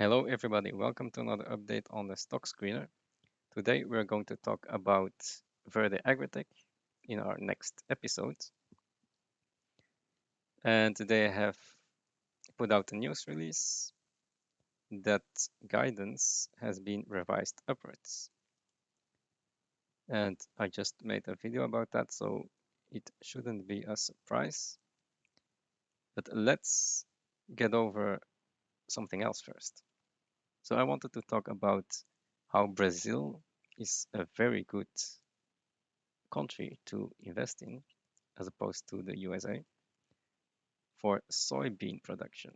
Hello everybody, welcome to another update on the stock screener. Today we're going to talk about Verde Agritech in our next episode. And today I have put out a news release that guidance has been revised upwards. And I just made a video about that, so it shouldn't be a surprise. But let's get over something else first. So I wanted to talk about how Brazil is a very good country to invest in as opposed to the USA for soybean production.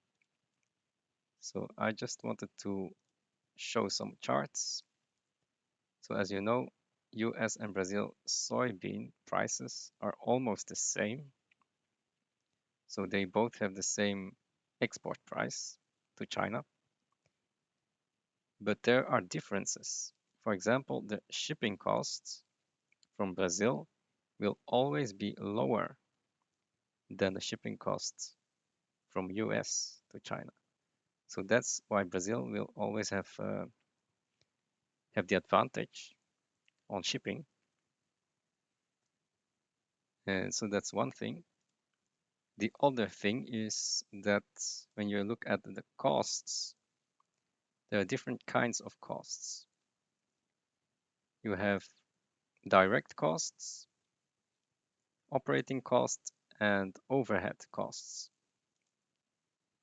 So I just wanted to show some charts. So as you know, US and Brazil soybean prices are almost the same. So they both have the same export price to China. But there are differences. For example, the shipping costs from Brazil will always be lower than the shipping costs from US to China. So that's why Brazil will always have the advantage on shipping. And so that's one thing. The other thing is that when you look at the costs, there are different kinds of costs. You have direct costs, operating costs, and overhead costs.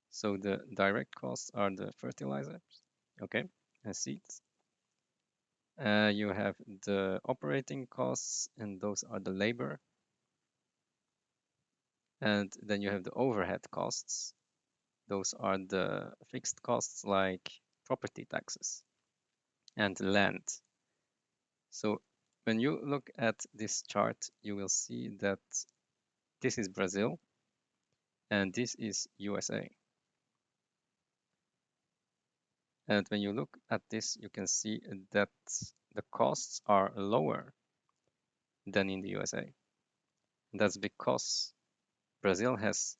So the direct costs are the fertilizers, okay, and seeds. You have the operating costs, and those are the labor. And then you have the overhead costs. Those are the fixed costs like property taxes and land. So when you look at this chart, you will see that this is Brazil and this is USA. And when you look at this, you can see that the costs are lower than in the USA. That's because Brazil has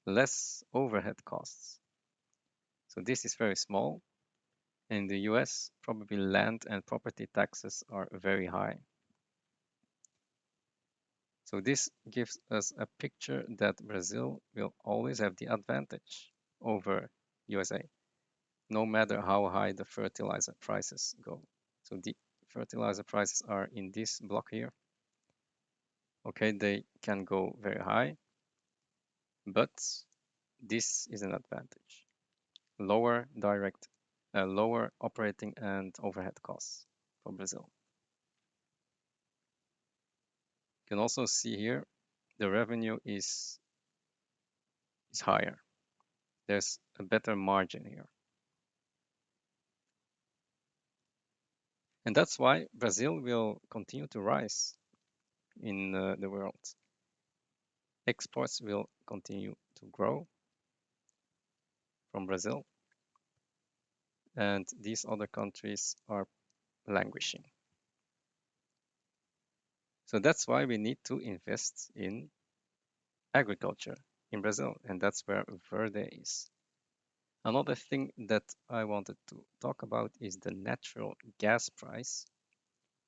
less overhead costs. So this is very small. In the US, probably land and property taxes are very high. So this gives us a picture that Brazil will always have the advantage over USA, no matter how high the fertilizer prices go. So the fertilizer prices are in this block here. Okay, they can go very high, but this is an advantage. Lower operating and overhead costs for Brazil. You can also see here the revenue is higher. There's a better margin here. And that's why Brazil will continue to rise in the world. Exports will continue to grow from Brazil, and these other countries are languishing. So that's why we need to invest in agriculture in Brazil, and that's where Verde is. Another thing that I wanted to talk about is the natural gas price.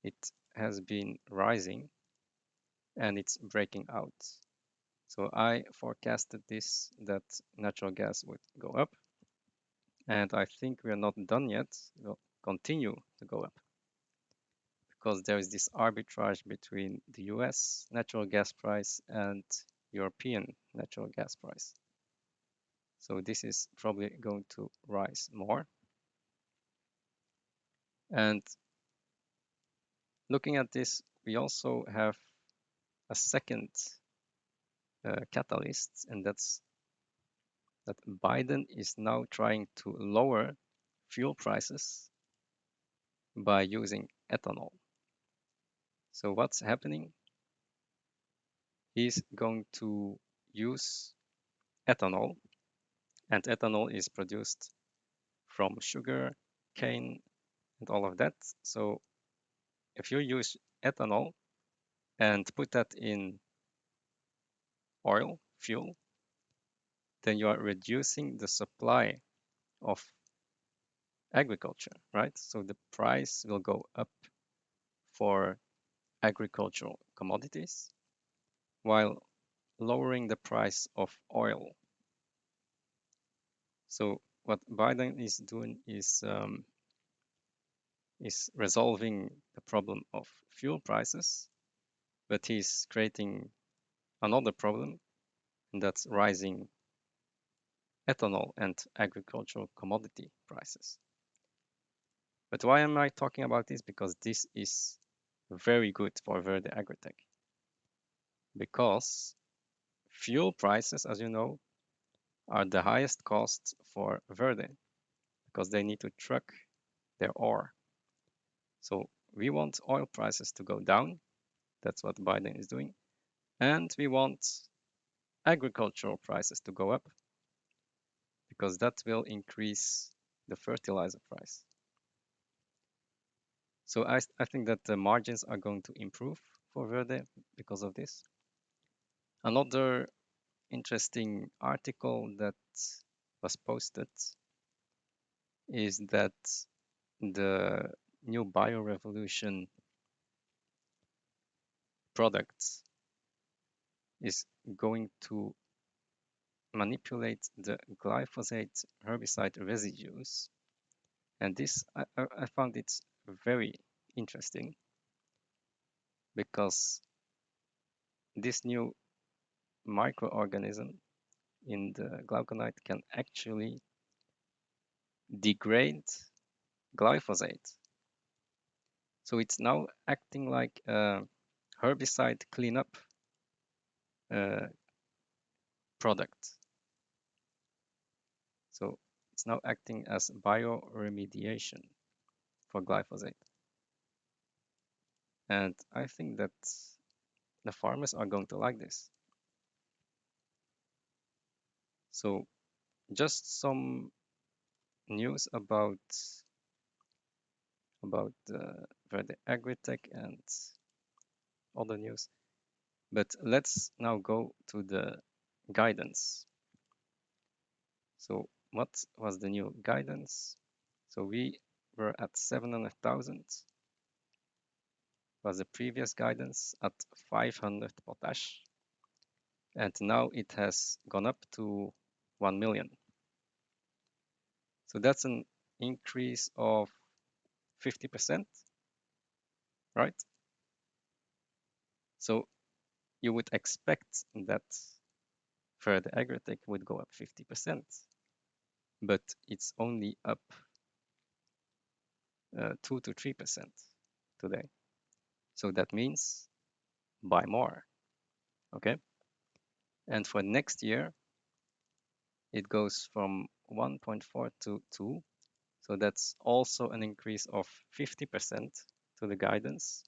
It has been rising and it's breaking out. So I forecasted this, that natural gas would go up. And I think we are not done yet. It will continue to go up because there is this arbitrage between the US natural gas price and European natural gas price. So this is probably going to rise more. And looking at this, we also have a second catalyst, and that's that Biden is now trying to lower fuel prices by using ethanol. So what's happening? He's going to use ethanol, and ethanol is produced from sugar, cane, and all of that. So if you use ethanol and put that in oil, fuel, then you are reducing the supply of agriculture, right? So the price will go up for agricultural commodities while lowering the price of oil. So what Biden is doing is resolving the problem of fuel prices, but he's creating another problem, and that's rising ethanol and agricultural commodity prices. But why am I talking about this? Because this is very good for Verde Agritech. Because fuel prices, as you know, are the highest cost for Verde because they need to truck their ore. So we want oil prices to go down. That's what Biden is doing. And we want agricultural prices to go up because that will increase the fertilizer price. So I think that the margins are going to improve for Verde because of this. Another interesting article that was posted is that the new Biorevolution product is going to manipulate the glyphosate herbicide residues. And this, I found it very interesting because this new microorganism in the glauconite can actually degrade glyphosate. So it's now acting like a herbicide cleanup product. So it's now acting as bioremediation for glyphosate. And I think that the farmers are going to like this. So just some news about Verde Agritech and other news. But let's now go to the guidance. So what was the new guidance? So we were at 700,000, was the previous guidance at 500 potash. And now it has gone up to 1 million. So that's an increase of 50%, right? So you would expect that Verde Agritech would go up 50%, but it's only up 2 to 3% today. So that means buy more, okay? And for next year, it goes from 1.4 to 2. So that's also an increase of 50% to the guidance.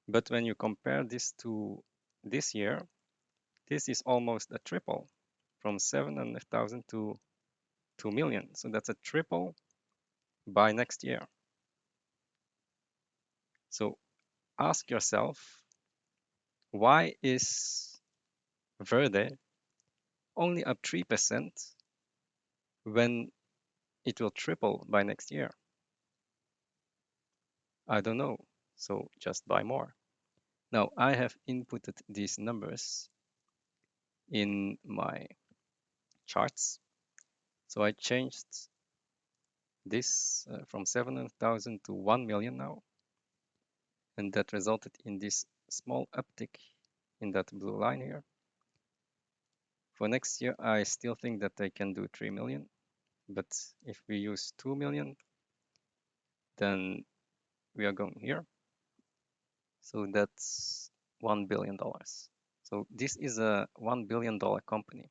But when you compare this to this year, this is almost a triple from 700,000 to 2 million. So that's a triple by next year. So ask yourself, why is Verde only up 3% when it will triple by next year? I don't know. So just buy more. Now I have inputted these numbers in my charts. So I changed this from 700,000 to 1 million now. And that resulted in this small uptick in that blue line here. For next year, I still think that they can do 3 million. But if we use 2 million, then we are going here. So that's $1 billion. So this is a $1 billion company,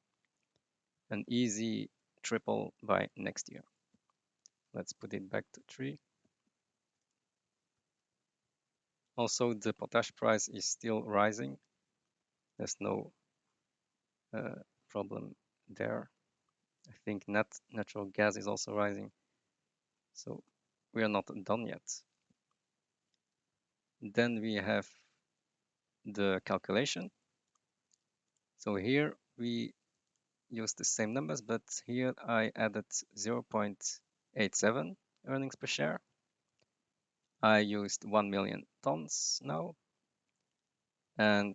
an easy triple by next year. Let's put it back to 3. Also, the potash price is still rising. There's no problem there. I think natural gas is also rising. So we are not done yet. Then we have the calculation. So here we use the same numbers, but here I added 0.0 0.87 earnings per share. I used 1 million tons now. And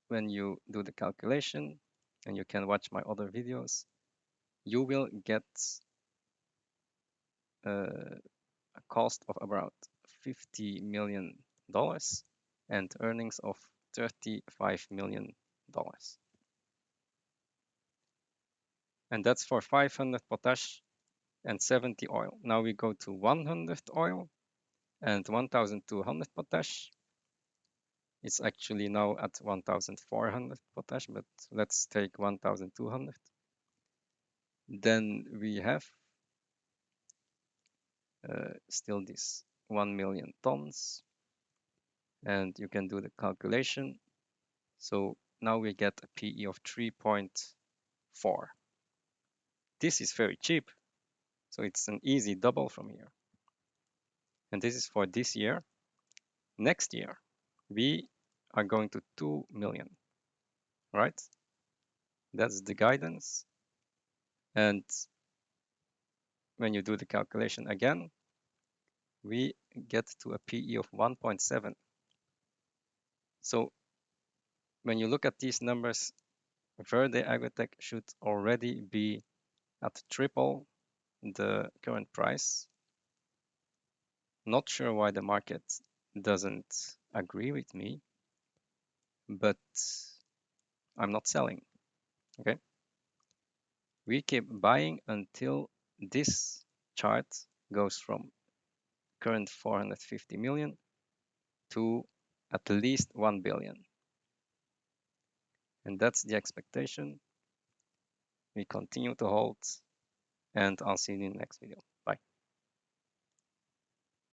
when you do the calculation, and you can watch my other videos, you will get a cost of about $50 million and earnings of $35 million. And that's for 500 potash and 70 oil. Now we go to 100 oil and 1200 potash. It's actually now at 1400 potash, but let's take 1200. Then we have still this 1 million tons, and you can do the calculation. So now we get a PE of 3.4. This is very cheap, so it's an easy double from here. And this is for this year. Next year, we are going to 2 million, right? That's the guidance. And when you do the calculation again, we get to a PE of 1.7. So when you look at these numbers, Verde Agritech should already be at triple the current price. Not sure why the market doesn't agree with me, but I'm not selling, okay? We keep buying until this chart goes from current 450 million to at least 1 billion. And that's the expectation. We continue to hold, and I'll see you in the next video. Bye.